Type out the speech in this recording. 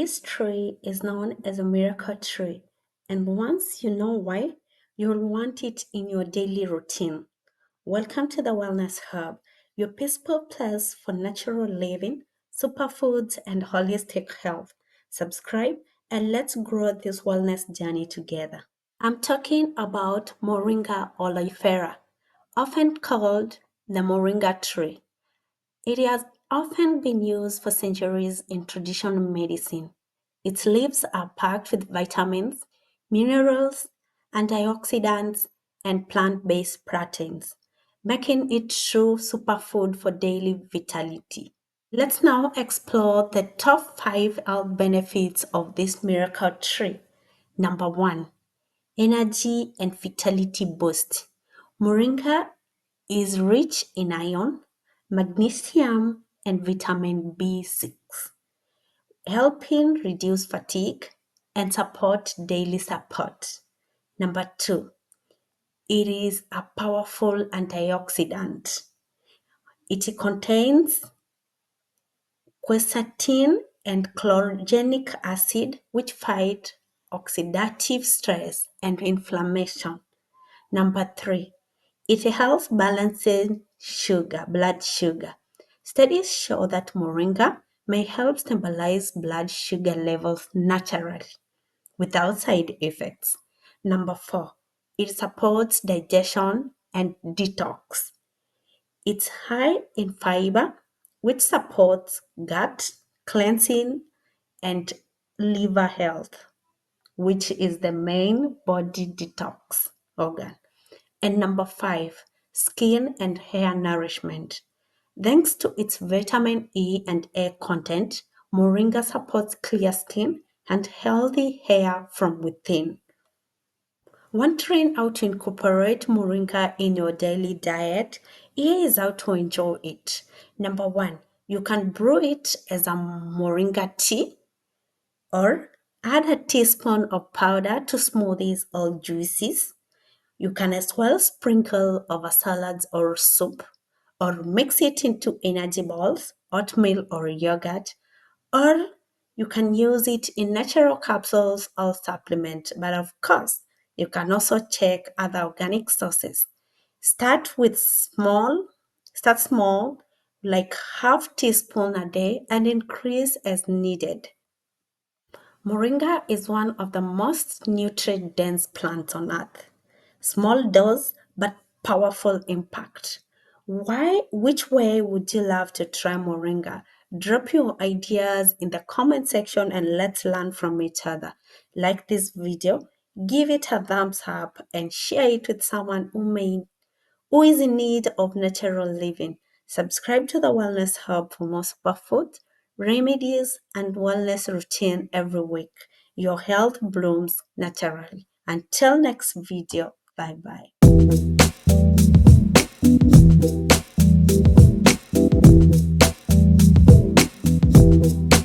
This tree is known as a miracle tree, and once you know why, you'll want it in your daily routine. Welcome to the Wellness Hub, your peaceful place for natural living, superfoods, and holistic health. Subscribe and let's grow this wellness journey together. I'm talking about Moringa oleifera, often called the Moringa tree. It has often been used for centuries in traditional medicine. Its leaves are packed with vitamins, minerals, antioxidants, and plant based proteins, making it true superfood for daily vitality. Let's now explore the top 5 health benefits of this miracle tree. Number 1, energy and vitality boost. Moringa is rich in iron, magnesium, and vitamin B6, helping reduce fatigue and support daily support. Number 2, it is a powerful antioxidant. It contains quercetin and chlorogenic acid, which fight oxidative stress and inflammation. Number 3, it helps balancing blood sugar. Studies show that moringa may help stabilize blood sugar levels naturally without side effects. Number 4, it supports digestion and detox. It's high in fiber, which supports gut cleansing and liver health, which is the main body detox organ. And number 5, skin and hair nourishment. Thanks to its vitamin E and A content, moringa supports clear skin and healthy hair from within. Wondering how to incorporate moringa in your daily diet? Here is how to enjoy it. Number 1, you can brew it as a moringa tea or add a teaspoon of powder to smoothies or juices. You can as well sprinkle over salads or soup, or mix it into energy balls, oatmeal, or yogurt, or you can use it in natural capsules or supplement. But of course, you can also check other organic sources. Start small, like half teaspoon a day, and increase as needed. Moringa is one of the most nutrient dense plants on earth. Small dose but powerful impact. Which way would you love to try Moringa? Drop your ideas in the comment section and let's learn from each other. Like this video, give it a thumbs up and share it with someone who is in need of natural living. Subscribe to the Wellness Hub for more superfood, remedies, and wellness routine every week. Your health blooms naturally. Until next video, bye bye.